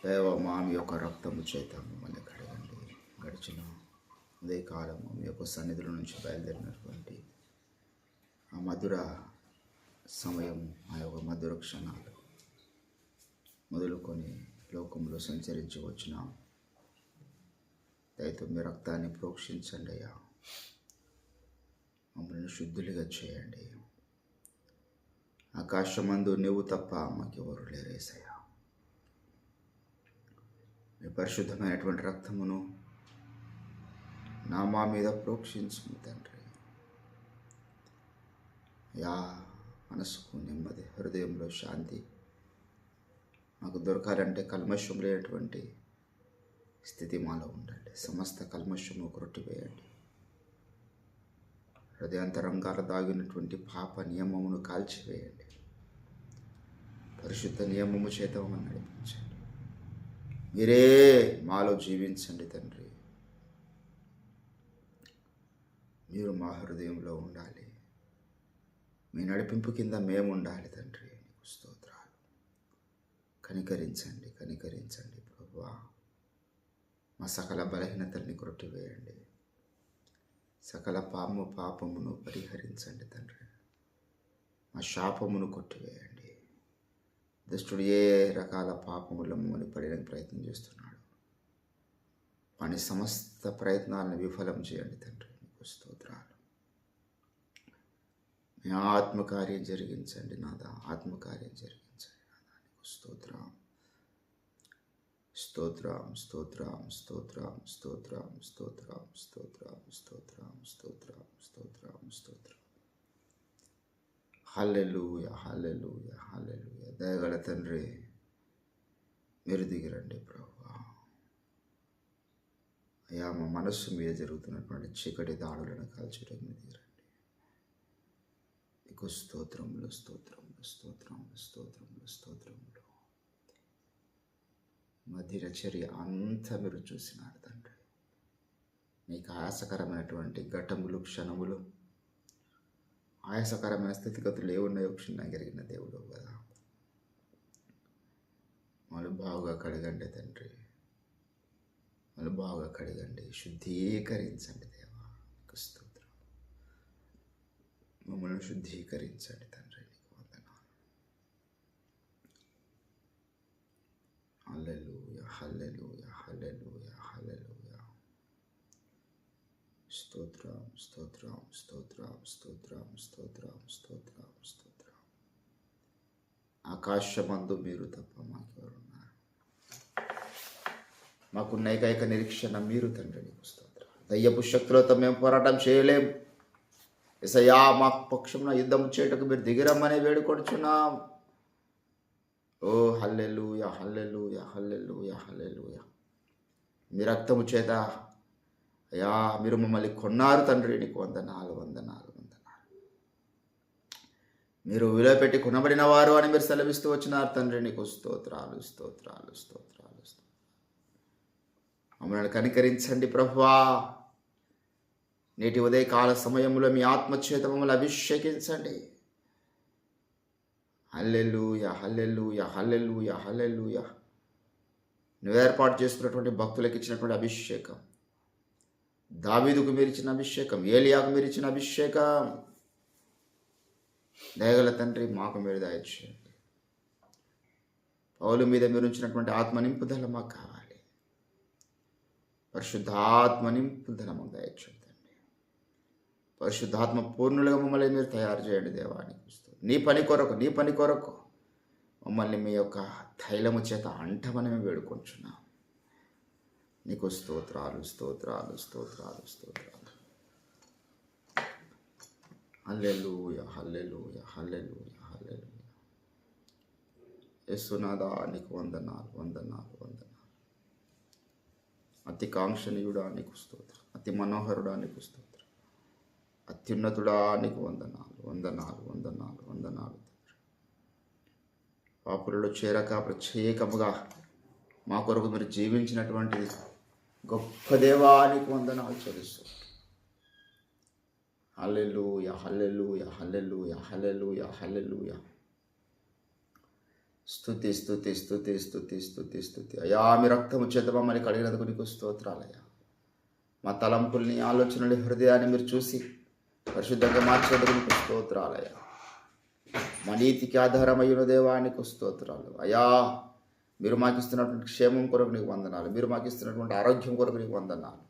దేవమా మీ యొక్క రక్తము చేత మిమ్మల్ని కడగండి. గడిచిన ఉదయకాలము మీ యొక్క సన్నిధుల నుంచి బయలుదేరినటువంటి ఆ మధుర సమయం, ఆ యొక్క మధుర క్షణాలు మొదలుకొని లోకంలో సంచరించి వచ్చిన దయతో మీ రక్తాన్ని ప్రోక్షించండి అయ్యా. మమ్మల్ని శుద్ధులుగా చేయండి. ఆకాశమందు నువ్వు తప్ప మాకెవరు లేరేసయ్యా. మీ పరిశుద్ధమైనటువంటి రక్తమును మా మీద ప్రోక్షించు తండ్రి. యా మనసుకు నెమ్మది, హృదయంలో శాంతి మాకు దొరకాలంటే కల్మషం లేనటువంటి స్థితి మాలో ఉండండి. సమస్త కల్మషము కొట్టివేయండి. హృదయాంతరంగాల దాగినటువంటి పాప నియమమును కాల్చివేయండి. పరిశుద్ధ నియమము చేత మమ్మల్ని నడిపించండి. మీరే మాలో జీవించండి తండ్రి. మీరు మా హృదయంలో ఉండాలి. మీ నడిపింపు కింద మేము ఉండాలి తండ్రి. నీకు స్తోత్రాలు. కనికరించండి, కనికరించండి ప్రభువా. మా సకల బలహీనతల్ని కొట్టివేయండి. సకల పాపమును పరిహరించండి తండ్రి. మా శాపమును కొట్టివేయండి. దుష్టుడు ఏ రకాల పాపములో మమ్మల్ని పడడానికి ప్రయత్నం చేస్తున్నాడు. వాని సమస్త ప్రయత్నాలను విఫలం చేయండి తండ్రి. నీకు స్తోత్రాలు. మీ ఆత్మకార్యం జరిగించండి నాదా. ఆత్మకార్యం జరిగించండి నాదా. నీకు స్తోత్రం, స్తోత్రం, స్తోత్రం, స్తోత్రం, స్తోత్రం, స్తోత్రం, స్తోత్రం, స్తోత్రం, స్తోత్రం, స్తోత్రం, స్తోత్రం. హల్లెలూయా, హల్లెలూయా, హల్లెలూయా. దయగల తండ్రి, మీరు దిగిరండి ప్రభువా. అయ్యా, మా మనస్సు మీద జరుగుతున్నటువంటి చీకటి దాడులను కాల్చడం మీద దిగిరండి. నీకు స్తోత్రములు, స్తోత్రములు, స్తోత్రములు, స్తోత్రములు, స్తోత్రములు. మా దినచర్య అంతా మీరు చూసినారు తండ్రి. మీకు ఆయాసకరమైనటువంటి ఘటములు, క్షణములు, ఆయాసకరమైన స్థితిగతులు ఏమున్నాయో క్షుణ్ణంగా ఎరిగిన దేవుడు కదా. వాళ్ళు బాగా కడగండి తండ్రి. వాళ్ళు బాగా కడగండి, శుద్ధీకరించండి దేవా. నీకు స్తోత్రం. మమ్మల్ని శుద్ధీకరించండి తండ్రి. నీకు వందనాలు. హల్లెలూయా, హల్లెలూయా, హల్లెలూయా, హల్లెలూయా. స్తోత్రం, స్తోత్రం, స్తోత్రం, స్తోత్రం, స్తోత్రం, స్తోత్రం, స్తోత్రం. ఆకాశమందు మీరు తప్ప మాకెవరున్నారు? మాకున్న ఏకైక నిరీక్షణ మీరు తండ్రి. నీకు స్తోత్రం. దయ్యపు శక్తులతో మేము పోరాటం చేయలేం. యేసయ్యా, మా పక్షంలో యుద్ధం చేయటకు మీరు దిగిరమ్మని వేడుకొడుచున్నాం. ఓ హల్లెలూయా, హల్లెలూయా, హల్లెలూయా, హల్లెలూయా. మీ రక్తము చేత అయ్యా మీరు మమ్మల్ని కొన్నారు తండ్రి. నీకు వందనాలు, వందనాలు, వందనాలు. మీరు విలువ పెట్టి కొనబడిన వారు అని మీరు సెలవిస్తూ వచ్చినారు తండ్రి. నీకు స్తోత్రాలు, స్తోత్రాలు, స్తోత్రాలు, స్తోత్రాలు. మమ్మల్ని కనికరించండి ప్రభువా. నేటి ఉదయకాల సమయంలో మీ ఆత్మచేత మమ్మల్ని అభిషేకించండి. హల్లెలూయా, హల్లెలూయా, హల్లెలూయా, హల్లెలూయా. నువ్వు ఏర్పాటు చేసుకున్నటువంటి భక్తులకు ఇచ్చినటువంటి అభిషేకం, దావీదుకు మీరు ఇచ్చిన అభిషేకం, ఏలియాకు మీరు ఇచ్చిన అభిషేకం, దయగల తండ్రి మాకు మీరు దయచేయండి. పౌలు మీద మీరు ఉంచినటువంటి ఆత్మ నింపుదల మాకు కావాలి. పరిశుద్ధాత్మ నింపుదల మాకు దయచేయండి. పరిశుద్ధాత్మ పూర్ణులుగా మమ్మల్ని మీరు తయారు చేయండి దేవానికి. నీ పని కొరకు, నీ పని కొరకు మమ్మల్ని మీ యొక్క తైలము చేత అంటమని మేము వేడుకొంచున్నాం. నీకు స్తోత్రాలు, స్తోత్రాలు, స్తోత్రాలు, స్తోత్రాలు. హల్లెలూయా, హల్లెలూయా, హల్లెలూయా, హల్లెలూయా. యేసునాథా నీకు వందనాలు, వందనాలు, వందనాలు. అతి కాంక్షణీయుడా నీకు స్తోత్రం. అతి మనోహరుడా నీకు స్తోత్రం. అత్యున్నతుడా నీకు వందనాలు, వందనాలు, వందనాలు, వందనాలు. పాపులలో చేరక ప్రత్యేకముగా మా కొరకు మీరు జీవించినటువంటి గొప్ప దేవానికి వందనాలు చెల్లిస్తున్నాను. హల్లెలూయా, హల్లెలూయా, హల్లెలూయా, హల్లెలూయా, హల్లెలూయా. స్తుతి స్తుతి స్తుతి స్తుతి స్తుతి స్తుతి. అయ్యా మీ రక్తము చేత మమ్మల్ని కడిగినందుకు నీకు స్తోత్రాలయ్యా. మా తలంపుల్ని, ఆలోచనలు, హృదయాన్ని మీరు చూసి పరిశుద్ధంగా మార్చేందుకు నీకు స్తోత్రాలయ్యా. మా నీతికి ఆధారమయ్యున్న దేవానికి స్తోత్రాలు. అయ్యా మీరు మాకు ఇస్తున్నటువంటి క్షేమం కొరకు నీకు వందనాలు. మీరు మాకు ఇస్తున్నటువంటి ఆరోగ్యం కొరకు నీకు వందనాలు.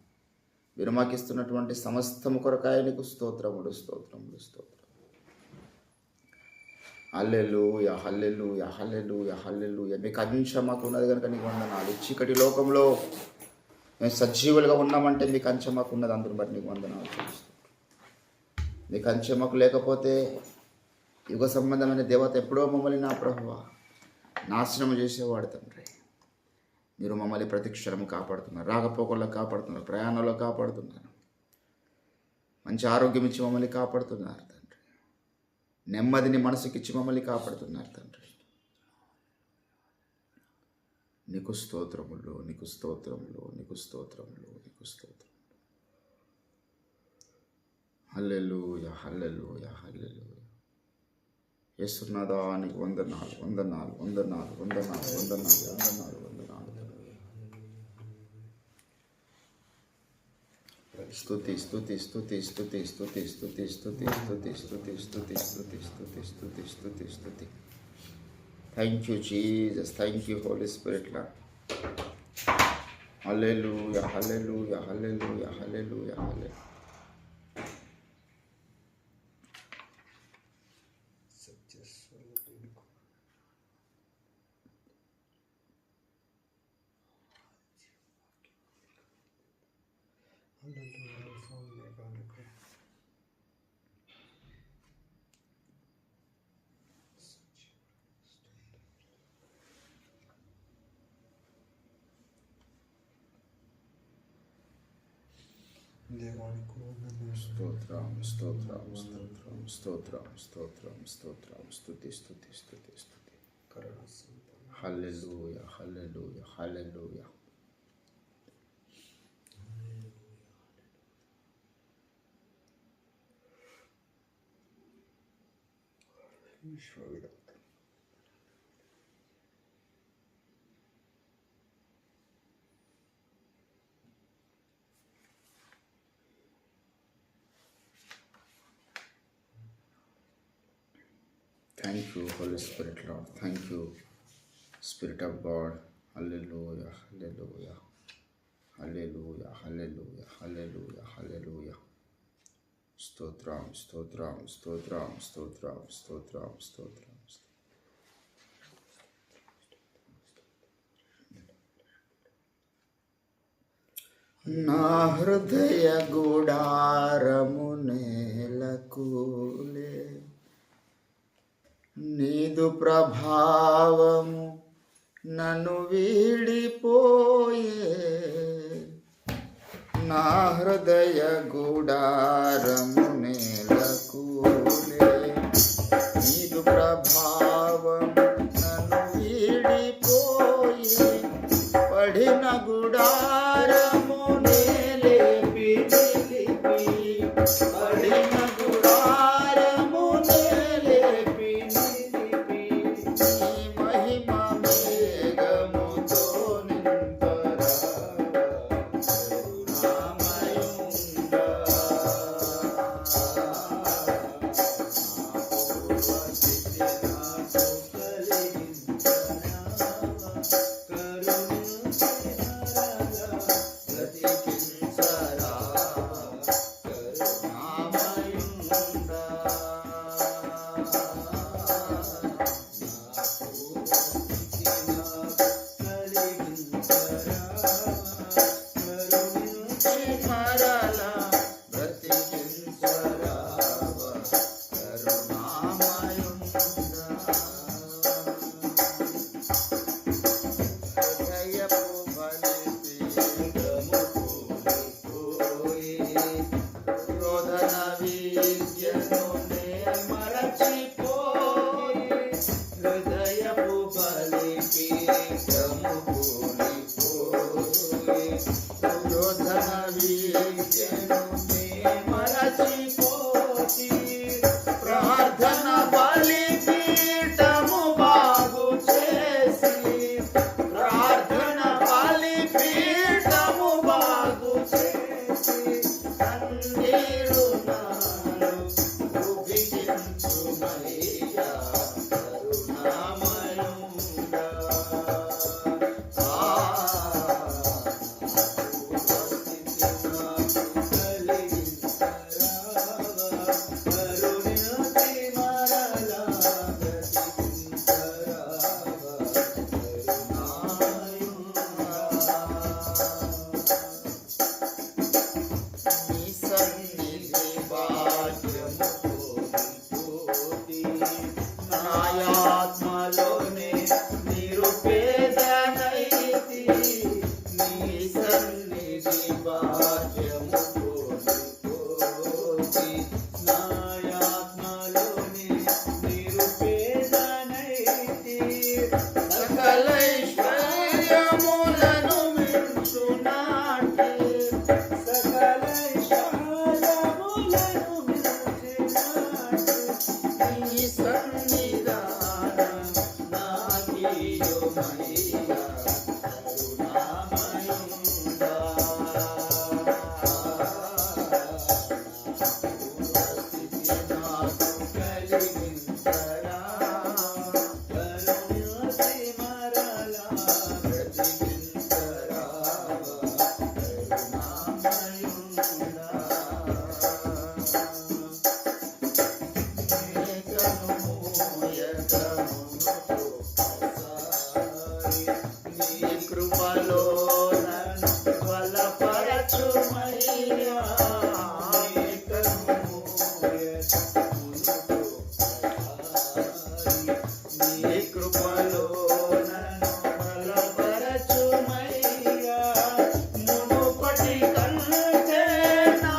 మీరు మాకు ఇస్తున్నటువంటి సమస్తము కొరకాయ నీకు స్తోత్రములు స్తోత్రములు స్తోత్రం. హల్లెలూయా హల్లెలూయా హల్లెలూయా హల్లెలూయా. మీకు అంశం మాకు ఉన్నది కనుక నీకు వందనాలు. చీకటి లోకంలో మేము సజీవులుగా ఉన్నామంటే మీకు అంచె మాకు ఉన్నది, అందుని బట్టి నీకు వందనాలు తెలుస్తుంది. మీకు అంచె మాకు లేకపోతే యుగ సంబంధమైన దేవత ఎప్పుడో మమ్మల్ని నా ప్రభువా నాశనం చేసేవాడు తండ్రి. మీరు మమ్మల్ని ప్రతి క్షణం కాపాడుతున్నారు, రాకపోకల్లో కాపాడుతున్నారు, ప్రయాణంలో కాపాడుతున్నారు, మంచి ఆరోగ్యం ఇచ్చి మమ్మల్ని కాపాడుతున్నారు తండ్రి. నెమ్మదిని మనసుకిచ్చి మమ్మల్ని కాపాడుతున్నారు తండ్రి. నీకు స్తోత్రములు నీకు స్తోత్రములు నీకు స్తోత్రములు నీకు స్తోత్రం. హల్లెలూయా హల్లెలూయా హల్లెలూయా. యేసునాథా నీకు వందనాలు వందనాలు వందనాలు వందనాలు వందనాలు వందనాలు వందనాలు. స్తుతి స్తుతి స్తుతి స్తుతి స్తుతి స్తుతి స్తుతి స్తుతి స్తుతి స్తుతి స్తుతి స్తుతి స్తుతి స్తుతి స్తుతి. Thank you, Jesus. Thank you, Holy Spirit, Lord. Hallelujah, hallelujah, hallelujah, hallelujah, hallelujah. స్తోత్రం స్తోత్రం స్తోత్రం స్తోత్రం స్తోత్రం స్తోత్రం స్తుతి స్తుతి స్తుతి స్తుతి. హల్లెలూయా హల్లెలూయా హల్లెలూయా. Thank you, Holy Spirit, Lord. Thank you, Spirit of God. Hallelujah, hallelujah, hallelujah, hallelujah, hallelujah, hallelujah. Stotram, stotram, stotram, stotram, stotram, stotram. నా హృదయ గుడారము నేలకూలే, నీదు ప్రభావము నన్ను వీడిపోయే. నా హృదయ గుడారము నేలకూలే, నీదు ప్రభావము నన్ను వీడిపోయే. పడిన గుడారము నేలేపి నిలిపి, పడిన గుడారము నేలేపి నిలిపి, నీ మహిమ మేఘముతో నింపరా కరుణామయుండా. నా పూర్వ స్థితి నాకు నీ కృపలో నన్ను బలపరచుమయ్యా. నీ కృపలో నన్ను బలపరచుమయ్యా. మునుపటి కంటే నా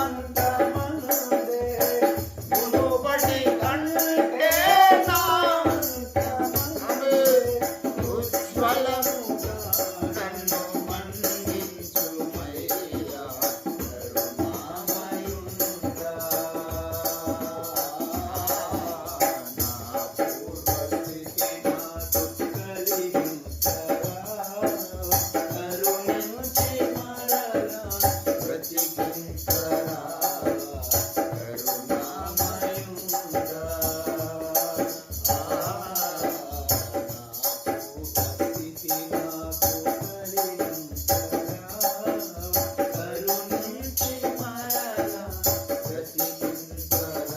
అంతమందే, మునుపటి కంటే నా అంతమందే ఉజ్వలముగా నన్ను మన్నించుమయ్యా. కరుణామయుడా నా పూర్వస్థితి నాకు కలిగించరా. కరుణించి మరలా బ్రతికించరా. కరుణామయుడా నా పూర్వస్థితి నాకు కలిగించరా. కరుణించి మరలా బ్రతికించరా.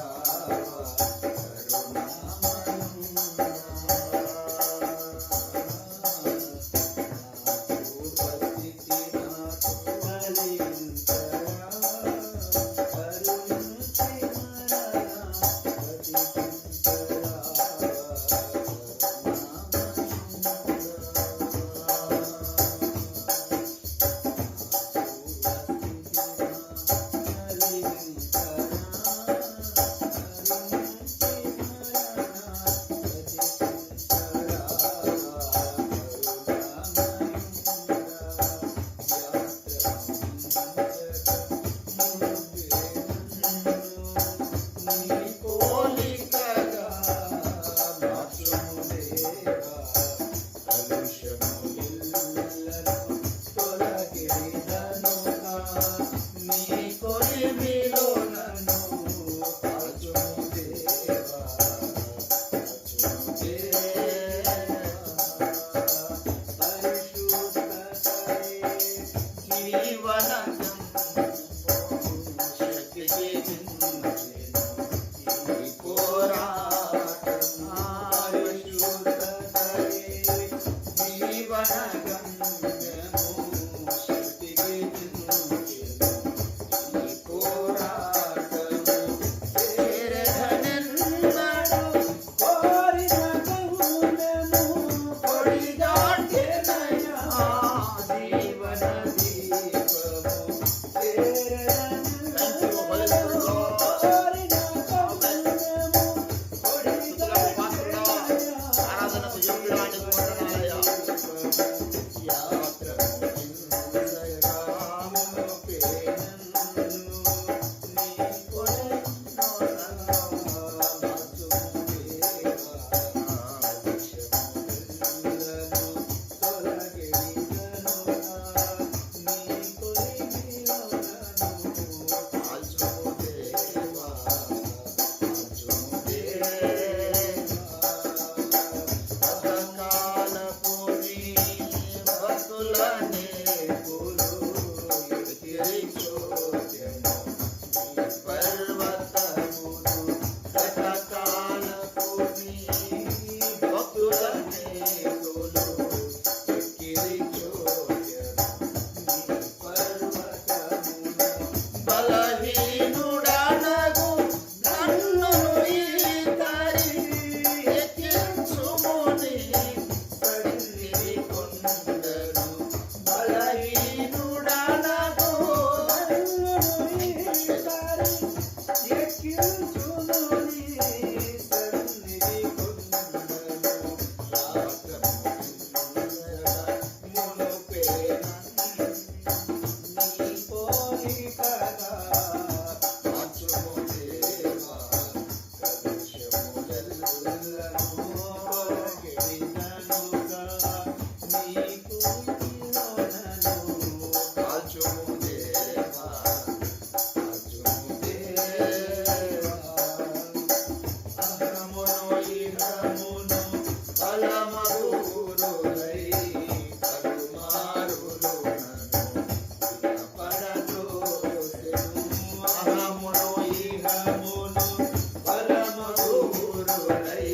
పరమగురుడై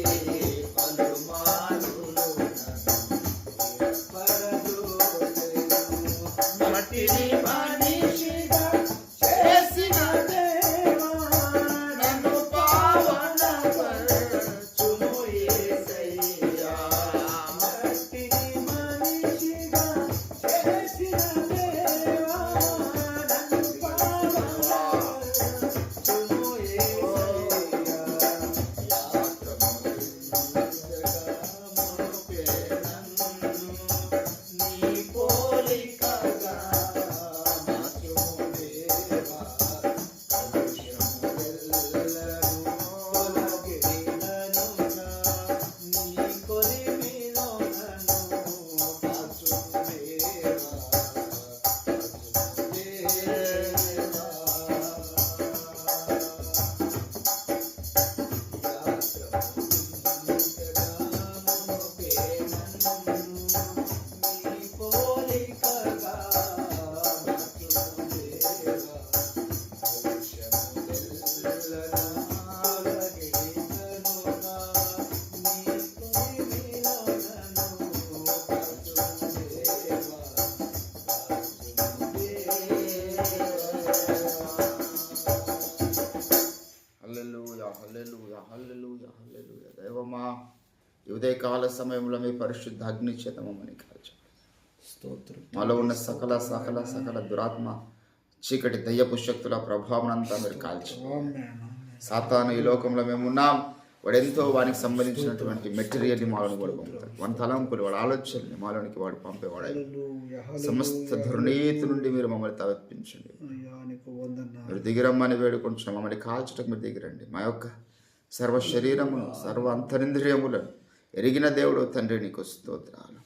మా ఈ ఉదయకాల సమయంలో మీ పరిశుద్ధ అగ్ని చేత మమ్మల్ని కాల్చండి. స్తోత్రం. మాలో ఉన్న సకల సకల సకల దురాత్మ చీకటి దయ్యపు శక్తుల ప్రభావం అంతా మీరు కాల్చండి. సాతాను ఈ లోకంలో మేము ఉన్నాం, వాడు ఎంతో వానికి సంబంధించినటువంటి మెటీరియల్ని మాలోని వాడు పంపుతాడు. వాడి తలంపులు, వాడు ఆలోచనని మాలోనికి వాడు పంపేవాడు. సమస్త దుర్నీతి నుండి మీరు మమ్మల్ని తప్పించండి. మీరు దిగిరమ్మని వేడుకుంటున్నాం. మమ్మల్ని కాల్చటకు మీరు దిగిరండి. మా యొక్క సర్వ శరీరమును, సర్వ అంతరింద్రియములను ఎరిగిన దేవుడు తండ్రి, నీకు స్తోత్రాలు.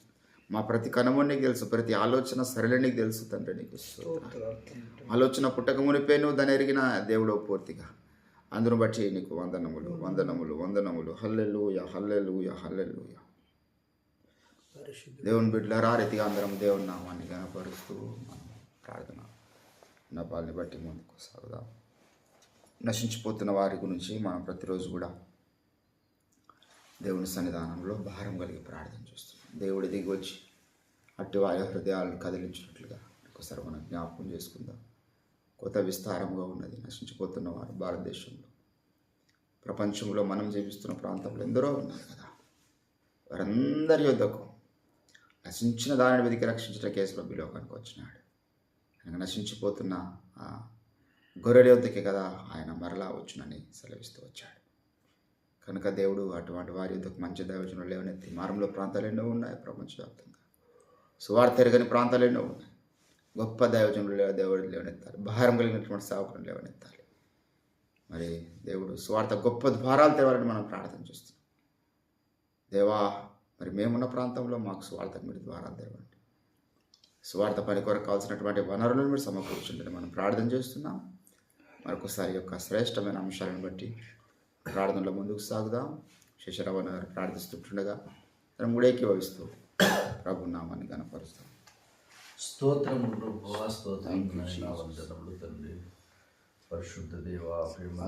మా ప్రతి కణము నీకు తెలుసు, ప్రతి ఆలోచన సరళి నీకు తెలుసు తండ్రి, నీకు స్తోత్రాలు. ఆలోచన పుట్టక మునిపే నువ్వు దాన్ని ఎరిగిన దేవుడు పూర్తిగా. అందును బట్టి నీకు వందనములు వందనములు వందనములు. హల్లెలూయా హల్లెలూయా హల్లెలూయా. దేవుని బిడ్డలారా, రీతిగా అందరం దేవుని నామాన్ని గణపరుస్తూ ప్రార్థన నపాలని బట్టి ముందుకు సాగుదాం. నశించిపోతున్న వారి గురించి మనం ప్రతిరోజు కూడా దేవుని సన్నిధానంలో భారం కలిగి ప్రార్థన చేస్తున్నాం. దేవుడి దిగి వచ్చి అట్టి వారి హృదయాలను కదిలించినట్లుగా ఒకసారి మనం జ్ఞాపకం చేసుకుందాం. కొత్త విస్తారంగా ఉన్నది. నశించిపోతున్న వారు భారతదేశంలో, ప్రపంచంలో, మనం జీవిస్తున్న ప్రాంతంలో ఎందరో ఉన్నారు కదా. వారందరి యొద్దకు నశించిన దానిని వెతికి రక్షించిన కేసులో ఈ లోకానికి వచ్చినాడు. ఆయన నశించిపోతున్న గొర్రెల యొద్దకే కదా ఆయన మరలా వచ్చునని సెలవిస్తూ వచ్చాడు. కనుక దేవుడు అటువంటి వారి యొద్దకు మంచి దైవజనులు లేవనెత్తి, మారంలో ప్రాంతాలు ఎన్నో ఉన్నాయి ప్రపంచవ్యాప్తంగా, సువార్త ఎరగని ప్రాంతాలు ఎన్నో ఉన్నాయి. గొప్ప దైవజనులు దేవుడు లేవనెత్తాలి, భారం కలిగినటువంటి సేవకులను లేవనెత్తాలి. మరి దేవుడు సువార్త గొప్ప ద్వారాలు తెరవాలని మనం ప్రార్థన చేస్తున్నాం. దేవా, మరి మేమున్న ప్రాంతంలో మాకు సువార్తకు మీరు ద్వారాలు తెరవండి. సువార్త పని కొరకు కావాల్సినటువంటి వనరులను మీరు సమకూర్చుంటని మనం ప్రార్థన చేస్తున్నాం. మరొకసారి యొక్క శ్రేష్టమైన అంశాలను బట్టి ప్రార్థనలో ముందుకు సాగుదాం. శేషరావు గారు ప్రార్థిస్తుండగా తన ముడేకి వహిస్తూ ప్రభు నామాన్ని కనపరుస్తాం. స్తోత్రము ప్రభువా, స్తోత్రం వందనములు తండ్రి. పరిశుద్ధ దేవా, ప్రేమ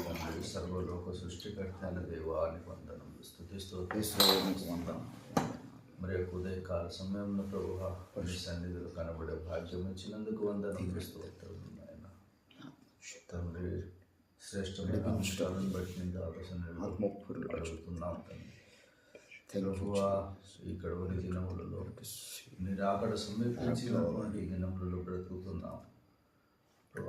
తండ్రి, సర్వలోక సృష్టికర్త అయిన దేవానికి వందనములు, స్తుతి స్తోత్రం. మరి యొక్క ఉదయకాల సమయంలో ప్రభువా పని సన్నిధిలో కనబడే భాగ్యం ఇచ్చినందుకు వందనములు, స్తోత్రం నాయన తండ్రి. శ్రేష్టమైన అంశాలను బట్టి నేను అడుగుతున్నాం తండ్రి. ప్రభువా, ఇక్కడ వరి దినములలో మీరు అక్కడ సమీపించినటువంటి దినములలో బ్రతుకుతున్నాం.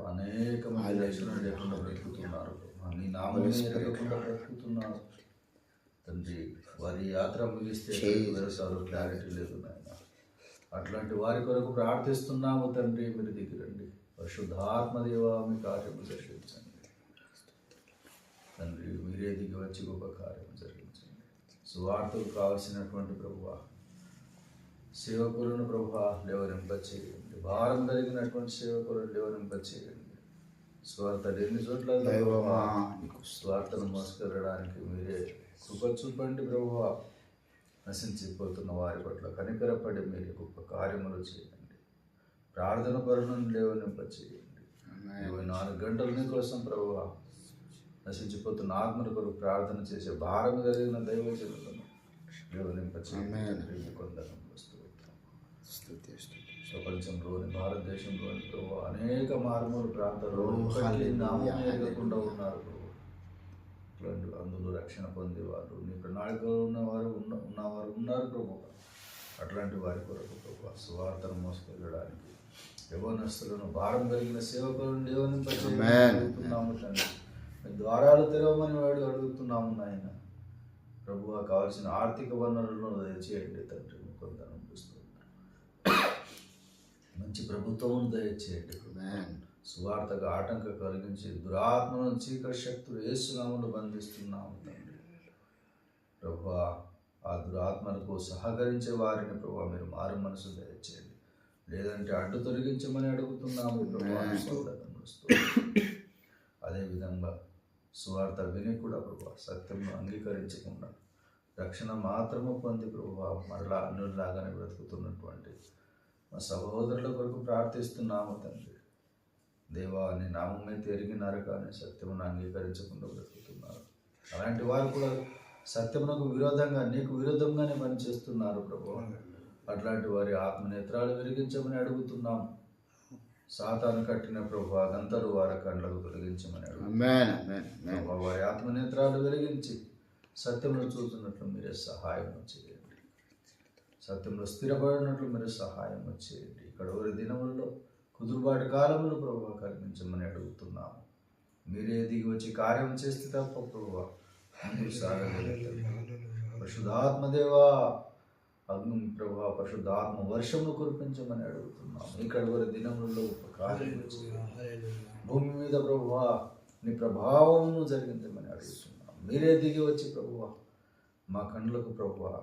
అనేక మంది రక్షణ లేకుండా బ్రతుకుతున్నారు. నీ నామమే ఎరగకుండా బ్రతుకుతున్నారు తండ్రి. వారి యాత్ర ముగిస్తే వ్యవసాయాలు క్లారిటీ లేదు నాయన. అట్లాంటి వారి కొరకు ప్రార్థిస్తున్నాము తండ్రి. మీరు దిగిరండి. పరిశుద్ధాత్మదేవ, మీ కార్యము జరిగించండి తండ్రి. మీరే దిగి వచ్చి గొప్ప కార్యం జరిగించండి. సువార్తకు కావలసినటువంటి ప్రభువా సేవకులను ప్రభువా లేవనింపచేయండి. భారం కలిగినటువంటి సేవకులను లేవనింపచేయండి. స్వార్థ లేని చోట్ల స్వార్థను మోసుకెళ్ళడానికి మీరే కృప చూపండి ప్రభువా. నశించిపోతున్న వారి పట్ల కనికరపడి మీరే గొప్ప కార్యములు చేయండి. ప్రార్థన పరులను లేవనింపచేయండి. 24 గంటల నీ కోసం ప్రభువా నశించిపోతున్న ఆత్మల కొరకు ప్రార్థన చేసే భారం కలిగిన దైవజనులను లేవనింపచేయండి. కొందరు ప్రపంచంలోని, భారతదేశంలోని ప్రభు అనేక మారుమూల ప్రాంతాల్లో నామం ఎరగకుండా ఉన్నారు ప్రభు. అందులో రక్షణ పొందేవారు, నీ ప్రణాళికలో ఉన్నవారు ఉన్నారు ప్రభు. అట్లాంటి వారి కొరకు ప్రభు సువార్తను మోసుకెళ్ళడానికి యవ్వనస్తులను, భారం కలిగిన సేవకులను లేవనింపచేస్తున్నాము తండ్రి. ద్వారాలు తెరవమని వాడు అడుగుతున్నాము నాయన. ప్రభువా, కావాల్సిన ఆర్థిక వనరులను దయచేయండి తండ్రి. కొందరు మంచి ప్రభుత్వం దయచేయండి. సువార్తకు ఆటంకం కలిగించి దురాత్మను, చీకటి శక్తులు యేసునామములో బంధిస్తున్నాము తండ్రి. ప్రభువా, ఆ దురాత్మలకు సహకరించే వారిని ప్రభువా మీరు మారు మనసు దయచేయండి. లేదంటే అడ్డు తొలగించమని అడుగుతున్నాము ప్రభువా. అదేవిధంగా సువార్త విని కూడా ప్రభువా సత్యంను అంగీకరించకుండా రక్షణ మాత్రము పొంది ప్రభువా మరలా అన్యుల్లాగానే బ్రతుకుతున్నటువంటి మా సహోదరుల కొరకు ప్రార్థిస్తున్నాము తండ్రి. దేవా, నీ నామమే ఎరిగినారు కానీ సత్యమును అంగీకరించకుండా బ్రతుకుతున్నారు. అలాంటి వారు కూడా సత్యమునకు విరోధంగా, నీకు విరోధంగానే పనిచేస్తున్నారు ప్రభువా. అట్లాంటి వారి ఆత్మనేత్రాలు వెలిగించమని అడుగుతున్నాము. సాతాను కట్టిన ప్రభువా గంతలు వారి కండ్లకు తొలగించమని అడుగుతున్నాము. వారి ఆత్మనేత్రాలు వెలిగించి సత్యంలో చూస్తున్నట్లు మీరే సహాయం చేయండి. సత్యంలో స్థిరపడినట్లు మీరు సహాయం చేయండి. ఇక్కడ ఒక దినములలో కుదురుబాటు కాలంలో ప్రభువా కల్పించమని అడుగుతున్నాము. మీరే దిగి వచ్చి కార్యం చేస్తే తప్ప ప్రభువా ముందుకు సాగలేదు. పరిశుద్ధాత్మదేవా అగ్ని ప్రభువా పరిశుద్ధాత్మ వర్షమును కురిపించమని అడుగుతున్నాము. ఇక్కడ ఒక దినములలో ఒక కార్యం చేయండి. భూమి మీద ప్రభువా నీ ప్రభావమును జరిగించమని అడుగుతున్నాము. మీరే దిగి వచ్చి ప్రభువా మా కండ్లకు ప్రభువా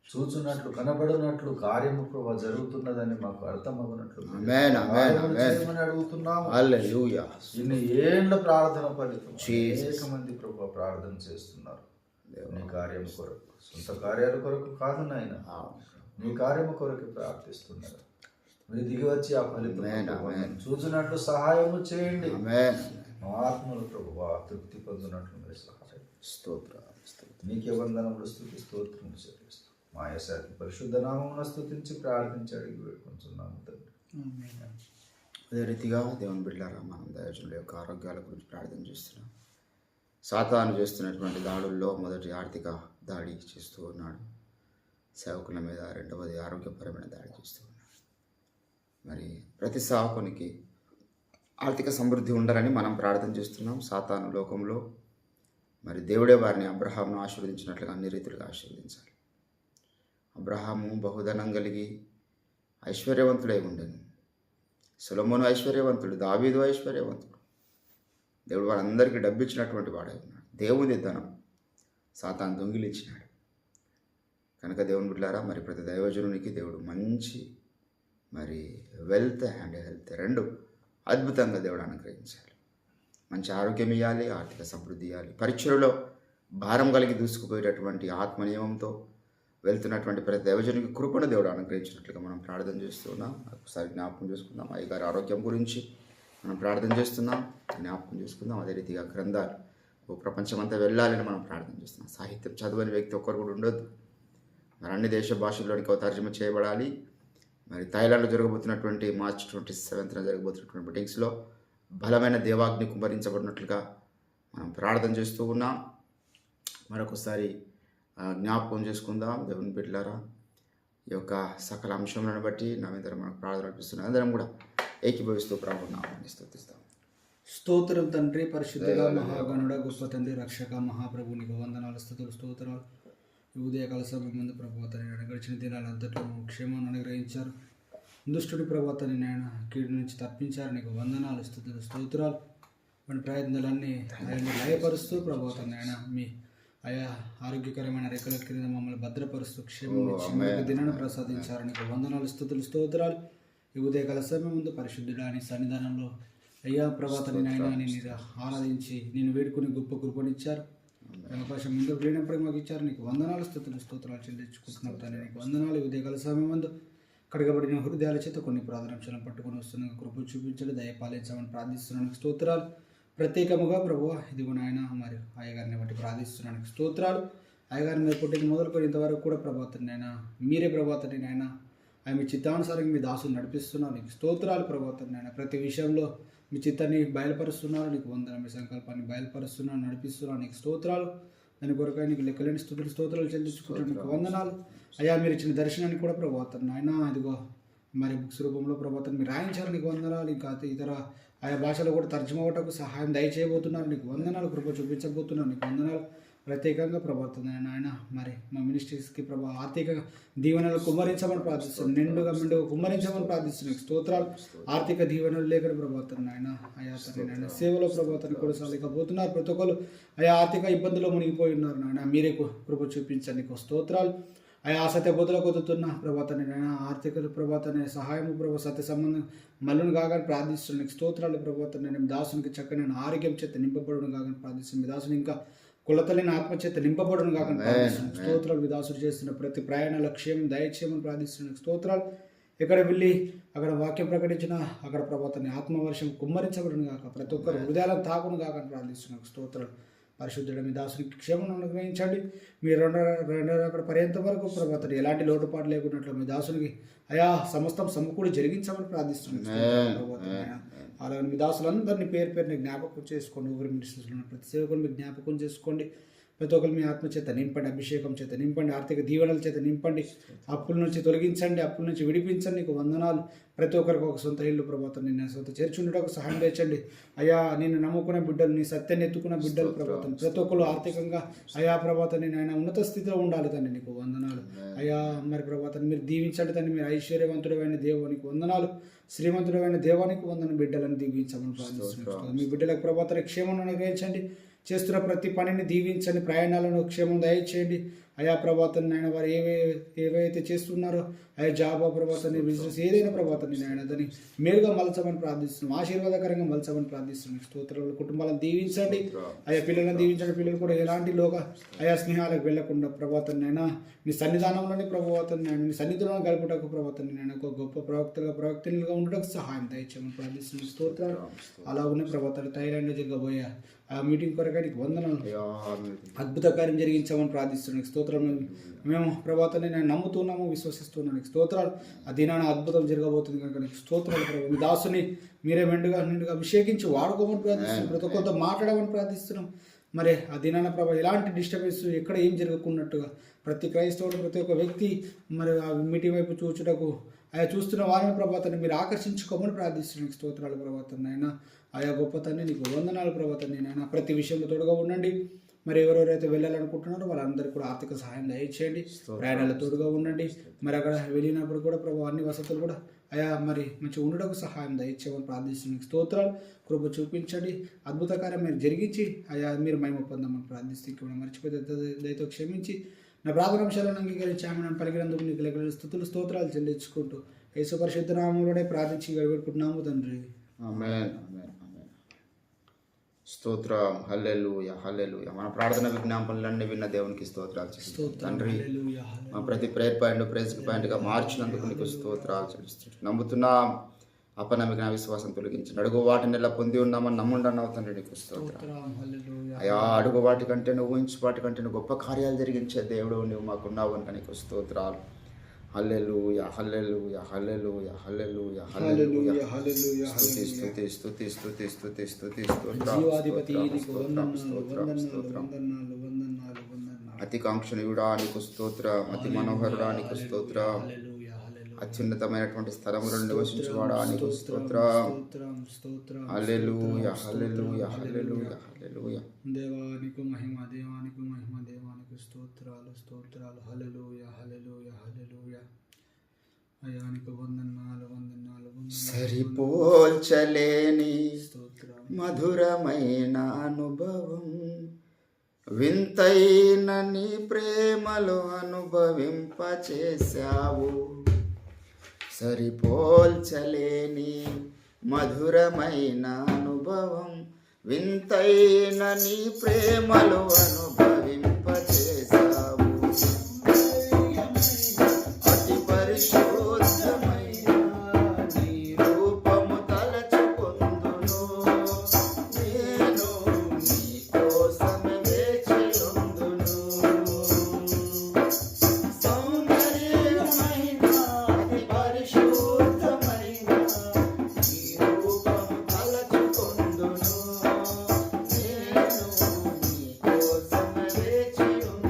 చూచున్నట్లు కనబడినట్లు కార్యము ప్రభు జరుగుతున్నదని మాకు అర్థమవునట్లు చేయమని అడుగుతున్నాము. హల్లెలూయా. ఇన్ని ఏళ్ళ ప్రార్థన ఫలితం అనేక మంది ప్రభు ప్రార్థన చేస్తున్నారు నీ కార్యం కొరకు, సొంత కార్యాల కొరకు కాదు నాయన, నీ కార్యము కొరకు ప్రార్థిస్తున్నారు. మీరు దిగి వచ్చి ఆ ఫలితం చూసినట్లు సహాయము చేయండి. మా ఆత్మలు ప్రభు తృప్తి పొందినట్లు మీరు సహాయం. స్తోత్ర నీకే వందనములు స్తుతి స్తోత్రం చెల్లిస్తాం. మా యశాతి పరిశుద్ధ నామమున స్తుతించి ప్రార్థించి అడిగి వేడుకుంటున్నాము తండ్రి. అదే రీతిగా దేవుని బిడ్డలారా మనం దైవజనుల యొక్క ఆరోగ్యాల గురించి ప్రార్థన చేస్తున్నాం. సాతాను చేస్తున్నటువంటి దాడుల్లో మొదటి ఆర్థిక దాడి చేస్తూ ఉన్నాడు, సేవకుల మీద రెండవది ఆరోగ్యపరమైన దాడి చేస్తూ ఉన్నాడు. మరి ప్రతి సేవకునికి ఆర్థిక సమృద్ధి ఉండాలని మనం ప్రార్థన చేస్తున్నాం. సాతాను లోకంలో మరి దేవుడే వారిని అబ్రహామును ఆశీర్వదించినట్లుగా అన్ని రీతులుగా ఆశీర్వదించాలి. అబ్రహాము బహుధనం కలిగి ఐశ్వర్యవంతుడై ఉండెను. సొలొమోను ఐశ్వర్యవంతుడు, దావీదు ఐశ్వర్యవంతుడు. దేవుడు వారందరికీ డబ్బిచ్చినటువంటి వాడై ఉన్నాడు. దేవుని ధనం సాతాను దొంగిలించినాడు. కనుక దేవుని బిడ్డలారా మరి ప్రతి దైవజనునికి దేవుడు మంచి మరి వెల్త్ అండ్ హెల్త్ రెండు అద్భుతంగా దేవుడు అనుగ్రహించాలి. మంచి ఆరోగ్యం ఇవ్వాలి, ఆర్థిక సమృద్ధి ఇవ్వాలి. పరీక్షలలో భారం కలిగి దూసుకుపోయేటటువంటి ఆత్మనియమంతో వెళ్తున్నటువంటి ప్రతి దైవజనునికి కృపను దేవుడు అనుగ్రహించినట్లుగా మనం ప్రార్థన చేస్తున్నాం. ఒకసారి జ్ఞాపకం చేసుకుందాం. అయ్యగారి ఆరోగ్యం గురించి మనం ప్రార్థన చేస్తున్నాం, జ్ఞాపకం చేసుకుందాం. అదే రీతిగా గ్రంథాలు ప్రపంచమంతా వెళ్ళాలని మనం ప్రార్థన చేస్తున్నాం. సాహిత్యం చదవని వ్యక్తి ఒక్కరు కూడా ఉండొద్దు. మరి అన్ని దేశ భాషల్లోనికి తర్జుమా చేయబడాలి. మరి థాయిలాండ్లో జరగబోతున్నటువంటి మార్చ్ 27న జరగబోతున్నటువంటి మీటింగ్స్లో బలమైన దేవాగ్ని కుమ్మరించబడినట్లుగా మనం ప్రార్థన చేస్తూ ఉన్నాం. మరొకసారి జ్ఞాపకం చేసుకుందాం. దేవుని బిడ్డలారా ఈ యొక్క సకల అంశములను బట్టి నామేంద్రం మనకు ప్రార్థన అనిపిస్తున్నాం. అందరం కూడా ఏకీభవిస్తూ ప్రార్థన స్తుతిస్తాం. స్తోత్రం తండ్రి, పరిశుద్ధుడా, మహాగణుడ, గొప్ప తండ్రి, రక్షక, మహాప్రభు నీకు వందనాలు, స్తుతులు, స్తోత్రాలు. ఈ ఉదయకాల సమయం ముందు ప్రభుత్వాన్ని గడిచిన దినాలంతట్లో క్షేమాన్ని అనుగ్రహించారు. దుష్టుడి ప్రభుత్వాన్ని నాయన కీడు నుంచి తప్పించారు. నీకు వందనాలు, స్తుతులు, స్తోత్రాలు. మన ప్రయత్నాలన్నీ ఆయన లయపరుస్తూ ప్రభుత్వాన్ని ఆయన మీ ఆయా ఆరోగ్యకరమైన రెక్కల క్రింద మమ్మల్ని భద్రపరుస్తూ క్షేమం దినాన్ని ప్రసాదించారు. నీకు వందనాలు, స్తుతులు, స్తోత్రాలు. ఈ ఉదయకాల సమయం ముందు పరిశుద్ధుడా నీ సన్నిధానంలో అయ్యా ప్రభాతాన్ని నాయన నేను ఆరాధించి నేను వేడుకుని గొప్ప కృపనిచ్చారు. అవకాశం ముందు లేనప్పుడు మాకు ఇచ్చారు. నీకు వందనాలు, స్తుతులు, స్తోత్రాలు చెల్లించుకుంటున్నాం తండ్రి. నీకు వందనాలు. ఈ ఉదయకాల సమయం ముందు కడగబడిన హృదయాల చేత కొన్ని ప్రార్థనాంశాలను పట్టుకొని వస్తున్నాను. కృప చూపించండి, దయపాలించమని ప్రార్థిస్తున్నాను. స్తోత్రాలు. ప్రత్యేకముగా ప్రభు ఇదిగో నాయన మరి అయ్యగారిని బట్టి ప్రార్థిస్తున్నాను. స్తోత్రాలు. అయ్యగారిని మీరు పుట్టిన మొదలుకొని ఇంతవరకు కూడా ప్రభాతాన్ని నాయన మీరే ప్రభాతాన్ని నాయన ఆయన మీ చిత్తానుసారంగా మీ దాసుని నడిపిస్తున్నారు. నీకు స్తోత్రాలు ప్రభాతాన్ని నాయన ప్రతి విషయంలో మీ చిత్తాన్ని బయలుపరుస్తున్నారు. నీకు వందన మీ సంకల్పాన్ని బయలుపరుస్తున్నాను, నడిపిస్తున్నాను. నీకు స్తోత్రాలు. దాని కొరకై నీకు లెక్కలేని స్తుతులు, స్తోత్రాలు చెల్లించుకుంటాను. నీకు వందనాలు. అయ్యా మీరు ఇచ్చిన దర్శనాన్ని కూడా ప్రభాతాన్ని నాయన ఇదిగో మరి బుక్స్ రూపంలో ప్రభాతాన్ని మీరు రాయించారు. నీకు వందనాలు. ఇంకా ఇతర ఆయా భాషలో కూడా తర్జుమవటకు సహాయం దయచేయబోతున్నారు. నీకు వందనాలు. కృప చూపించబోతున్నారు. నీకు వందనాలు. ప్రత్యేకంగా ప్రభావం ఆయన మరి మా మినిస్ట్రీస్కి ప్రభావ ఆర్థిక దీవెనలు కుమ్మరించమని ప్రార్థిస్తున్నాను. మెండుగా కుమ్మరించమని ప్రార్థిస్తున్నాను. స్తోత్రాలు. ఆర్థిక దీవెనలు లేకుండా ప్రభావం ఆయన అయా తన నాయన సేవలో ప్రభావాన్ని కొనసాగలేకపోతున్నారు. ప్రతి ఒక్కరు ఆయా ఆర్థిక ఇబ్బందుల్లో మునిగిపోయి ఉన్నారు. నాయన మీరే కృప చూపించండి. నీకు స్తోత్రాలు. ఆయా సత్య బుద్ధుల కొదుతున్న ప్రభాతాన్ని నాయన ఆర్థిక ప్రభాతాన్ని సహాయము ప్రభావ సత్య సంబంధం మల్లును కాగానే ప్రార్థిస్తున్నాను. స్తోత్రాలు. ప్రభాతాన్ని నేను దాసునికి చక్కని ఆరోగ్యం చేత నింపబడును కాగానే ప్రార్థిస్తున్నాను. మీ దాసుని ఇంకా కులతలేని ఆత్మచేత నింపబడును కాకుండా ప్రార్థిస్తున్నాను. స్తోత్రాలు. విదాసులు చేస్తున్న ప్రతి ప్రయాణ లక్ష్యం దయచేయమని ప్రార్థిస్తున్నాను. స్తోత్రాలు. ఎక్కడ వెళ్ళి అక్కడ వాక్యం ప్రకటించిన అక్కడ ప్రభాతాన్ని ఆత్మవర్షం కుమ్మరించబడును కాక ప్రతి ఒక్కరు హృదయాలను తాకును కాక ప్రార్థిస్తున్నాను. స్తోత్రాలు. పరిశుద్ధుడ మీ దాసునికి క్షేమం అనుగ్రహించండి. మీరు రెండో అక్కడ పర్యంత వరకు ప్రభాతాన్ని ఎలాంటి లోటుపాటు లేకున్నట్లు మీ దాసునికి అయా సమస్తం సమకూడి జరిగించమని ప్రార్థిస్తున్నాను. అలాగే మీ దాసులందరినీ పేరు పేరుని జ్ఞాపకం చేసుకోండి. ఊరి మినిస్ట్రీస్లో ప్రతి సేవకుని మీరు జ్ఞాపకం చేసుకోండి. ప్రతి ఒక్కరు మీ ఆత్మ చేత నింపండి, అభిషేకం చేత నింపండి, ఆర్థిక దీవెనల చేత నింపండి, అప్పుల నుంచి తొలగించండి, అప్పుల నుంచి విడిపించండి. నీకు వందనాలు. ప్రతి ఒక్కరికి ఒక సొంత ఇల్లు ప్రభాతం, నిన్న సొంత చర్చి ఉండటకు సహాయం తెచ్చండి అయ్యా. నేను నమ్ముకున్న బిడ్డలు, నీ సత్యాన్ని ఎత్తుకున్న బిడ్డలు ప్రభాతం, ప్రతి ఒక్కరు ఆర్థికంగా అయా ప్రభాతం నేను ఆయన ఉన్నత స్థితిలో ఉండాలి తండ్రి. నీకు వందనాలు అయ్యా. మరి ప్రభాతం మీరు దీవించండి తండ్రి. మీరు ఐశ్వర్యవంతుడమైన దేవునికి వందనాలు, శ్రీమంతుడమైన దేవానికి వందన. బిడ్డలను దీవించమని ప్రార్థిస్తున్నాను. మీ బిడ్డలకు ప్రభాతం క్షేమం అనుగ్రహించండి. చేస్తున్న ప్రతి పనిని దీవించండి, ప్రయాణాలను క్షేమం దయచేయండి అయా ప్రభాతం. నాయన వారు ఏవైతే చేస్తున్నారో అయా జాబ్ ప్రభాతాన్ని, బిజినెస్ ఏదైనా ప్రభాతాన్ని నాయన దాన్ని మేలుగా మలచమని ప్రార్థిస్తున్నాం, ఆశీర్వాదకరంగా మలచమని ప్రార్థిస్తున్నాం. స్తోత్రాలు. కుటుంబాలను దీవించండి అయా, పిల్లలను దీవించండి. పిల్లలు కూడా ఎలాంటి అయా స్నేహాలకు వెళ్లకుండా ప్రభాతాన్ని అయినా మీ సన్నిధానంలోని ప్రభావాన్ని ఆయన మీ సన్నిధిలో గడపటకు ప్రభాతాన్ని నేను ఒక గొప్ప ప్రవక్తలుగా ఉండటకు సహాయం దయచేయమని ప్రార్థిస్తున్నాం. స్తోత్రాలు. అలా ఉన్న ప్రభాతాలు థైలాండ్లో జరగబోయే ఆ మీటింగ్ కొరకై నీకు వందనాలు, అద్భుత కార్యం జరిగించామని ప్రార్థిస్తున్నాను. స్తోత్రం. మేము ప్రభాతాన్ని నేను నమ్ముతున్నాము, విశ్వసిస్తున్నాను. స్తోత్రాలు. ఆ దినాన అద్భుతం జరగబోతుంది కనుక నీకు స్తోత్రాలు ప్రభావ. మీ దాసుని మీరే నిండుగా అభిషేకించి వాడుకోమని ప్రార్థిస్తున్నాం, ప్రతి ఒక్కరితో మాట్లాడమని ప్రార్థిస్తున్నాం. మరి ఆ దినాన ప్రభావ ఎలాంటి డిస్టర్బెన్స్ ఎక్కడ ఏం జరగకున్నట్టుగా ప్రతి క్రైస్తవుడు, ప్రతి ఒక్క వ్యక్తి మరి ఆ మీటింగ్ వైపు చూచుటకు ఆయా చూస్తున్న వారిని ప్రభాతాన్ని మీరు ఆకర్షించుకోమని ప్రార్థిస్తున్నాను. స్తోత్రాలు ప్రభాతాన్ని అయినా ఆయా గొప్పతన్ని నీకు వందనాలు ప్రభాతాన్ని నేను ప్రతి విషయంలో తోడుగా ఉండండి. మరి ఎవరెవరైతే వెళ్ళాలనుకుంటున్నారో వాళ్ళందరికీ కూడా ఆర్థిక సహాయం దయచేయండి, ప్రయాణాలు తోడుగా ఉండండి. మరి అక్కడ వెళ్ళినప్పుడు కూడా ప్రభావ అన్ని వసతులు కూడా అయా మరి మంచి ఉండడానికి సహాయం దయచేయమని ప్రార్థిస్తున్నాను. స్తోత్రాలు. కృప చూపించండి, అద్భుత కార్యం మీరు జరిగించి అయా మీరు మహిమ పొందమని ప్రార్థిస్తే కూడా మర్చిపోతే దయతో క్షమించి నా ప్రార్థనాంశాలను అంగీకరించి ఆమె నన్ను పలికినందుకు నీకు లెక్కల స్తుతులు స్తోత్రాలు చెల్లించుకుంటూ యేసు పరిశుద్ధ నామములోనే ప్రార్థించి గడిపెట్టుకుంటున్నాము తండ్రి. ఆమేన్. స్తోత్రం. హల్లెలూయా, హల్లెలూయా. మన ప్రార్థన విజ్ఞాపనలన్నీ విన్న దేవునికి స్తోత్రాలు తండ్రి. మా ప్రతి ప్రేయర్ పాయింట్ ప్రేజ్ పాయింట్గా మార్చినందుకు నీకు స్తోత్రాలు చెల్లిస్తున్నాం. నమ్ముతున్నాం, అపనమ్మిక విశ్వాసం తొలగించి అడుగు వాటిని ఎలా పొంది ఉన్నామని నమ్ముండన్నావు తండ్రి. నీకు స్తోత్రం అయా. అడుగు వాటి కంటే నువ్వు ఊహించు వాటి కంటే నువ్వు గొప్ప కార్యాలు జరిగించే దేవుడు నువ్వు మాకున్నావు కనుక నీకు స్తోత్రాలు. హల్లెలూయా, హల్లెలూయా, హల్లెలూయా, హల్లెలూయా, హల్లెలూయా. స్తుతి స్తుతి స్తుతి స్తుతి స్తుతి స్తుతి స్తోత్రం. అతి కాంక్షణీయుడా నీకు స్తోత్రం, అతి మనోహరుడా నీకు స్తోత్రం, అత్యున్నతమైనటువంటి స్థలములో నివసించువాడా నీకు స్తోత్రం. హల్లెలూయా, హల్లెలూయా, హల్లెలూయా, హల్లెలూయా. దేవానికి మహిమ, దేవానికి మహిమ, దేవానికి స్తోత్రాలు, స్తోత్రాలు. హల్లెలూయా, హల్లెలూయా, హల్లెలూయా. అయానికి వందనాలు, వందనాలు, సరిపోల్చలేని మధురమైన అనుభవం, వింతైన నీ ప్రేమలో అనుభవింపచేశావు. సరిపోల్చలేని మధురమైన అనుభవం, వింతైన నీ ప్రేమలో అనుభవింపచేశావు. అతి పరిశుద్ధమైన నీ రూపము తలచుకొందును, నేను నీ కోసమే వేచియుందును. సౌందర్యమైన అతి పరిశుద్ధమైన నీ రూపము తలచుకొందును, నేను నీ కోసమే వేచియుందును.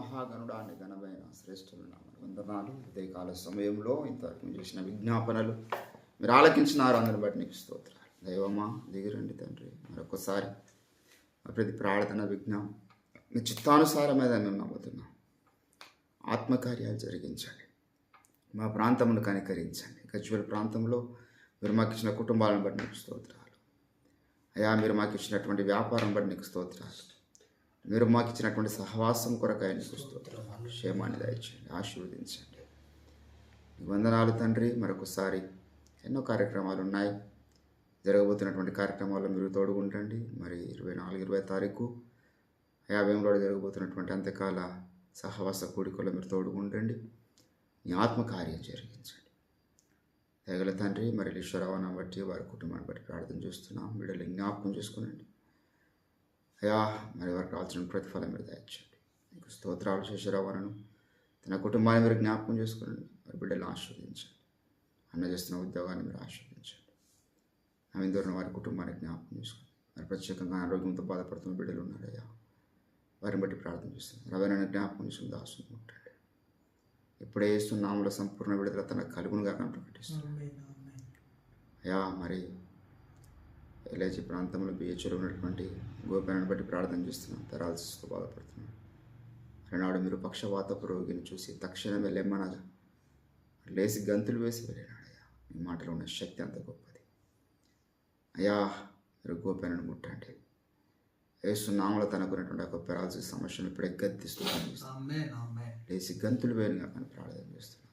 మహాగణుడాన్ని ఘనమైన శ్రేష్టమైన వందనాలు. ఉదయకాల సమయంలో ఇంతవరకు చేసిన విజ్ఞాపనలు మీరు ఆలకించినారు, అందరిని బట్టి నీకు స్తోత్రాలు. దైవమా దిగిరండి తండ్రి, మరొకసారి ప్రతి ప్రార్థన విజ్ఞాపం మీ చిత్తానుసారమైన మేము నమ్ముతున్నాం. ఆత్మకార్యాలు జరిగించండి, మా ప్రాంతమును కనికరించండి. గజ్వేల్ ప్రాంతంలో మీరు మాకు ఇచ్చిన కుటుంబాలను బట్టి నీకు స్తోత్రాలు అయ్యా. మీరు మాకు ఇచ్చినటువంటి వ్యాపారం బట్టి నీకు స్తోత్రాలు. మీరు మాకు ఇచ్చినటువంటి సహవాసం కొరకాయ నీకు స్తోత్రాలు. క్షేమాన్ని దయచేయండి, ఆశీర్వదించండి. నీకు వందనాలు తండ్రి. మరొకసారి ఎన్నో కార్యక్రమాలు ఉన్నాయి, జరగబోతున్నటువంటి కార్యక్రమాల్లో మీరు తోడుగుంటండి. మరి 24, 20 తారీఖు వేములో జరగబోతున్నటువంటి అంత్యకాల సహవాస కూడికల్లో మీరు తోడుగుంటండి. నీ ఆత్మకార్యం జరిగించండి దయగల తండ్రి. మరి ఈశ్వరవాన్ని బట్టి వారి కుటుంబాన్ని బట్టి ప్రార్థన చేస్తున్నాం. బిడ్డలు జ్ఞాపకం చేసుకునండి అయ్యా. మరి వారికి కావాల్సిన ప్రతిఫలం మీరు దయచేయండి. మీకు స్తోత్రాలు. శేషరావణను తన కుటుంబాన్ని మీరు జ్ఞాపకం చేసుకునండి. మరి బిడ్డలను ఆశీర్వదించండి. అన్న చేస్తున్న ఉద్యోగాన్ని మీరు ఆశీర్వదించండి. నవీందరుని వారి కుటుంబాన్ని జ్ఞాపకం చేసుకోండి. మరి ప్రత్యేకంగా ఆరోగ్యంతో బాధపడుతున్న బిడ్డలు ఉన్నారయ్యా, వారిని బట్టి ప్రార్థన చేస్తున్నాను. రవీణను జ్ఞాపకం చేసుకుని దాసుని ముట్టండి. ఇప్పుడే యేసునామములో సంపూర్ణ విడుదల తన కలుగునుగా ప్రకటిస్తున్నాను అయ్యా. మరి ఎల్ఐజీ ప్రాంతంలో బిహెచ్లో ఉన్నటువంటి గోపాలను బట్టి ప్రార్థన చేస్తున్నాం. పెరాలసిస్తో బాధపడుతున్నాను. అలనాడు మీరు పక్షవాతపు రోగిని చూసి తక్షణమే లెమ్మనగా లేచి గంతులు వేసి వెళ్ళినాడయ్యా. మీ మాటలో ఉన్న శక్తి అంత గొప్పది అయ్యా. మీరు గోపాలను ముట్టండి. యేసునామములో తనకున్నటువంటి ఒక పెరాలసిస్ సమస్యను ఇప్పుడే గద్దిస్తూ లేచి గంతులు వేరుగా కానీ ప్రార్థన చేస్తున్నాను.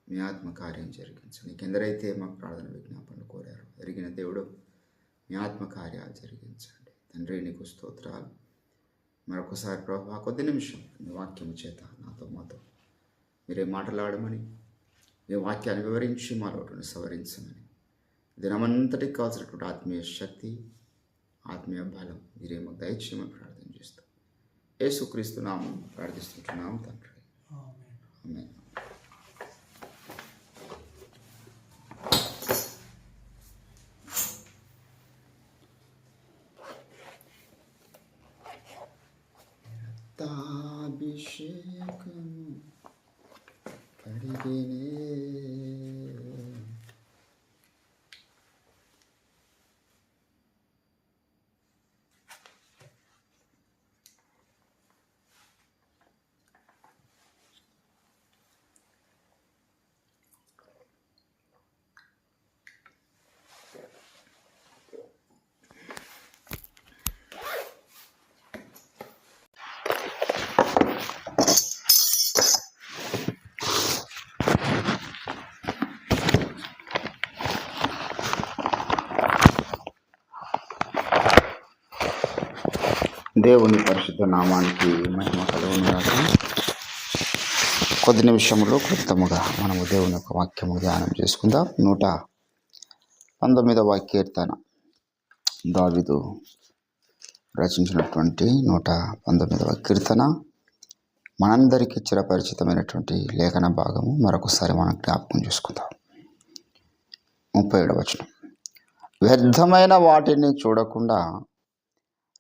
మీ ఆత్మ కార్యం జరిగించండి. నీకెందరైతే మాకు ప్రార్థన విజ్ఞాపనలు కోరారు ఎరిగిన దేవుడు, మీ ఆత్మ కార్యాలు జరిగించండి తండ్రి. నీకు స్తోత్రాలు. మరొకసారి ప్రభు కొద్ది నిమిషం మీ వాక్యం చేత నాతో మాతో మీరే మాట్లాడమని, మీ వాక్యాన్ని వివరించి మా లోటును సవరించమని, దినమంతటికి కావాల్సినటువంటి ఆత్మీయ శక్తి, ఆత్మీయ బలం మీరే మాకు దయచేయమని ప్రార్థన చేస్తాం. యేసుక్రీస్తు నామం ప్రార్థిస్తుంటున్నాము తండ్రి. ఆమేన్. అభిషేకము కడిగినే దేవుని పరిశుద్ధ నామానికి మహిమ కలుగునుగాక. కొద్ది నిమిషంలో క్లుప్తముగా మనము దేవుని యొక్క వాక్యము ధ్యానం చేసుకుందాం. 119వ కీర్తన దావీదు రచించినటువంటి 119వ కీర్తన మనందరికీ చిరపరిచితమైనటువంటి లేఖన భాగము. మరొకసారి మనం జ్ఞాపకం చేసుకుందాం. 37వ వచనం. వ్యర్థమైన వాటిని చూడకుండా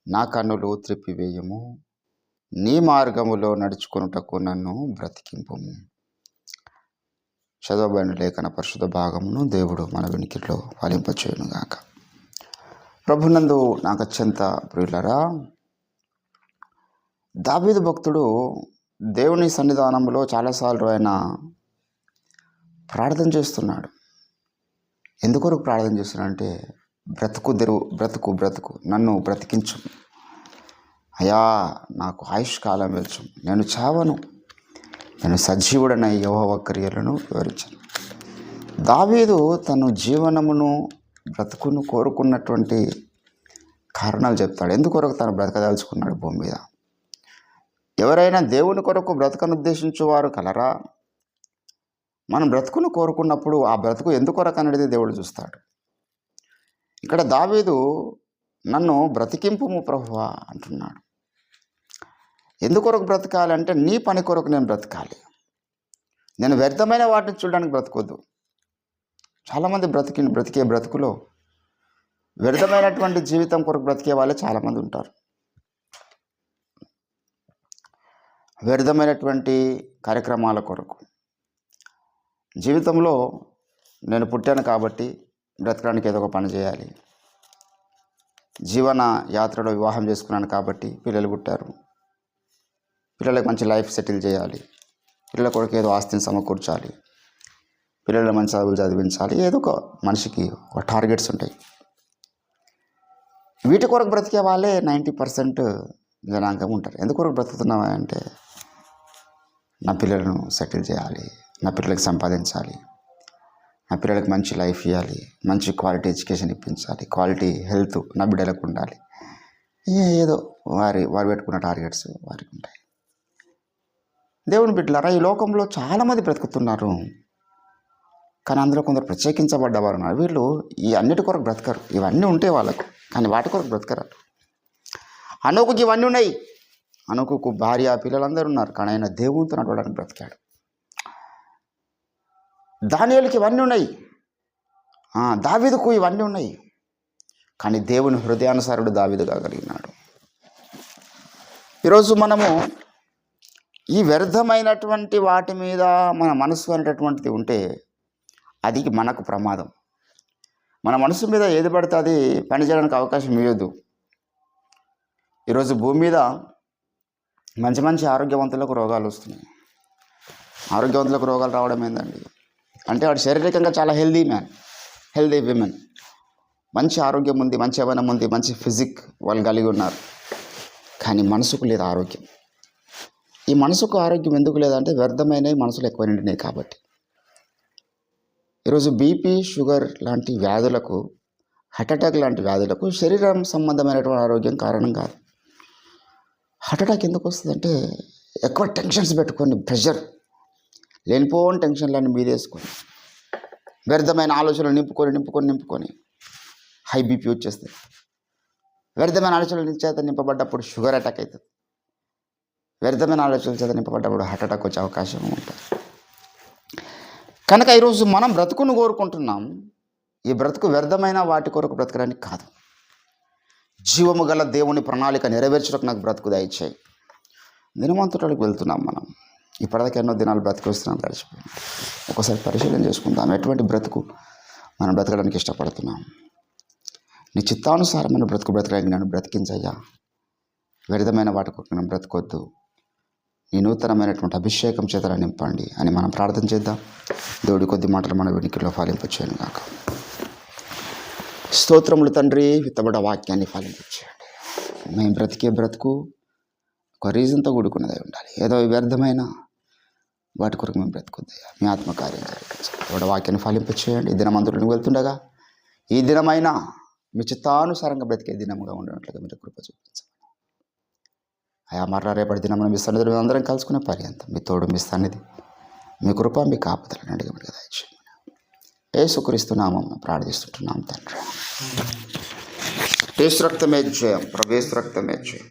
నా కన్నులు త్రిప్పివేయము, నీ మార్గములో నడుచుకొనుటకు నన్ను బ్రతికింపుము. చదవబడిన లేఖన పరిశుద్ధ భాగమును దేవుడు మన వెనుకలో ఫలింపచేయునుగాక. ప్రభునందు నాకు అత్యంత ప్రియులరా, దావీదు భక్తుడు దేవుని సన్నిధానంలో చాలాసార్లు ఆయన ప్రార్థన చేస్తున్నాడు. ఎందుకొరకు ప్రార్థన చేస్తున్నాడంటే, బ్రతుకు నన్ను బ్రతికించు అయ్యా, నాకు ఆయుష్కాలం వెళ్చు, నేను చావను, నేను సజీవుడనై యెహోవా క్రియలను వివరించను. దావీదు తను జీవనమును బ్రతుకును కోరుకున్నటువంటి కారణాలు చెప్తాడు. ఎందుకొరకు తను బ్రతకదలుచుకున్నాడు భూమి మీద. ఎవరైనా దేవుని కొరకు బ్రతకను ఉద్దేశించేవారు కలరా? మనం బ్రతుకును కోరుకున్నప్పుడు ఆ బ్రతుకు ఎందుకొరకు అనేది దేవుడు చూస్తాడు. ఇక్కడ దావీదు నన్ను బ్రతికింపుము ప్రభువా అంటున్నాడు. ఎందుకొరకు బ్రతకాలి అంటే, నీ పని కొరకు నేను బ్రతకాలి. నేను వ్యర్థమైన వాటిని చూడడానికి బ్రతకొద్దు. చాలామంది బ్రతికే బ్రతుకులో వ్యర్థమైనటువంటి జీవితం కొరకు బ్రతికే వాళ్ళే చాలామంది ఉంటారు. వ్యర్థమైనటువంటి కార్యక్రమాల కొరకు. జీవితంలో నేను పుట్టాను కాబట్టి బ్రతకడానికి ఏదో ఒక పని చేయాలి. జీవన యాత్రలో వివాహం చేసుకున్నాను కాబట్టి పిల్లలు పుట్టారు, పిల్లలకు మంచి లైఫ్ సెటిల్ చేయాలి, పిల్లల కొరకు ఏదో ఆస్తిని సమకూర్చాలి, పిల్లలు మంచి చదువులు చదివించాలి. ఏదో ఒక మనిషికి ఒక టార్గెట్స్ ఉంటాయి. వీటి కొరకు బ్రతికే వాళ్ళే 90% జనాంగం ఉంటారు. ఎందుకొరకు బ్రతుకుతున్నావా అంటే, నా పిల్లలను సెటిల్ చేయాలి, నా పిల్లలకి సంపాదించాలి, నా పిల్లలకి మంచి లైఫ్ ఇవ్వాలి, మంచి క్వాలిటీ ఎడ్యుకేషన్ ఇప్పించాలి, క్వాలిటీ హెల్త్ నా బిడ్డలకు ఉండాలి. ఏదో వారు పెట్టుకున్న టార్గెట్స్ వారికి ఉంటాయి. దేవుని బిడ్డలారా, ఈ లోకంలో చాలామంది బ్రతుకుతున్నారు, కానీ అందులో కొందరు ప్రత్యేకించబడ్డవారు ఉన్నారు. వీళ్ళు ఈ అన్నిటి కొరకు బ్రతకరు. ఇవన్నీ ఉంటే వాళ్ళకు, కానీ వాటి కొరకు బ్రతకరు. అనూకుకి ఇవన్నీ ఉన్నాయి, అనూకుకు భార్య పిల్లలందరూ ఉన్నారు, కానీ ఆయన దేవునితో నడవడానికి బ్రతికాడు. దానియేలుకి ఇవన్నీ ఉన్నాయి, దావీదుకు ఇవన్నీ ఉన్నాయి, కానీ దేవుని హృదయానుసారుడు దావీదు కాగలిగినాడు. ఈరోజు మనము ఈ వ్యర్థమైనటువంటి వాటి మీద మన మనసు అనేటటువంటిది ఉంటే అది మనకు ప్రమాదం. మన మనసు మీద ఏది పడితే అది పనిచేయడానికి అవకాశం ఇవ్వద్దు. ఈరోజు భూమి మీద మంచి మంచి ఆరోగ్యవంతులకు రోగాలు వస్తున్నాయి. ఆరోగ్యవంతులకు రోగాలు రావడం ఏందండి అంటే, వాడు శారీరకంగా చాలా హెల్దీ విమెన్, మంచి ఆరోగ్యం ఉంది, మంచి యవ్వనం ఉంది, మంచి ఫిజిక్ వాళ్ళు కలిగి ఉన్నారు, కానీ మనసుకు లేదు ఆరోగ్యం. ఈ మనసుకు ఆరోగ్యం ఎందుకు లేదంటే, వ్యర్థమైనవి మనసులు ఎక్కువ నిండినాయి కాబట్టి. ఈరోజు బీపీ, షుగర్ లాంటి వ్యాధులకు, హార్ట్ అటాక్ లాంటి వ్యాధులకు శరీరం సంబంధమైనటువంటి ఆరోగ్యం కారణం కాదు. హార్ట్ అటాక్ ఎందుకు వస్తుందంటే, ఎక్కువ టెన్షన్స్ పెట్టుకొని, ప్రెషర్, లేనిపోని టెన్షన్లన్నీ మీదేసుకొని, వ్యర్థమైన ఆలోచనలు నింపుకొని హై బీపీ వచ్చేస్తుంది. వ్యర్థమైన ఆలోచనల చేత నింపబడ్డప్పుడు షుగర్ అటాక్ అవుతుంది. వ్యర్థమైన ఆలోచనల చేత నింపబడ్డప్పుడు హార్ట్ అటాక్ వచ్చే అవకాశం ఉంటుంది. కనుక ఈరోజు మనం బ్రతుకును కోరుకుంటున్నాం. ఈ బ్రతుకు వ్యర్థమైన వాటి కొరకు బ్రతకడానికి కాదు. జీవము గల దేవుని ప్రణాళిక నెరవేర్చడానికి నాకు బ్రతుకు దయచేయి. దినవంతుడికి వెళ్తున్నాం మనం. ఇప్పటిదాకా ఎన్నో దినాలు బ్రతికి వస్తున్నాం, గడిచిపోయింది. ఒకసారి పరిశీలన చేసుకుందాం, ఎటువంటి బ్రతుకు మనం బ్రతకడానికి ఇష్టపడుతున్నాం. నీ చిత్తానుసారమైన బ్రతకడానికి నన్ను బ్రతికించయ్యా. వ్యర్థమైన వాటి కొరకు మనం బ్రతకొద్దు. నీ నూతనమైనటువంటి అభిషేకం చేత నింపండి అని మనం ప్రార్థన చేద్దాం. దేవుడి కొద్ది మాటలు మన వెనుకలో ఫలింపచేయండి కాక. స్తోత్రములు తండ్రి, విత్తబడ్డ వాక్యాన్ని ఫలింపచేయండి. మేము బ్రతికే బ్రతుకు ఒక రీజన్తో కూడుకున్నదై ఉండాలి. ఏదో వ్యర్థమైన వాటి కొరకు మేము బ్రతుకుద్దయ్యా. మీ ఆత్మకార్యం జరిగించండి. వాక్యాన్ని ఫలింపచేయండి. ఈ దినమంతటిని వెళ్తుండగా ఈ దినమైనా మీ చిత్తానుసారంగా బ్రతికే దినముగా ఉండనట్లుగా మీరు కృప చూపించండి. అయా మరలా రేపటి దినం మీ సన్నిధిలో అందరం కలుసుకునే పర్యంతం మీ తోడు, మీ సన్నిధి, మీ కృప, మీ కాపుదలని అడిగి మీరు కదా ఇచ్చేయమని యేసుక్రీస్తునామం ప్రార్థిస్తుంటున్నాం తండ్రి. యేసు రక్తమే జయం, ప్రభు యేసు రక్తమే జయం.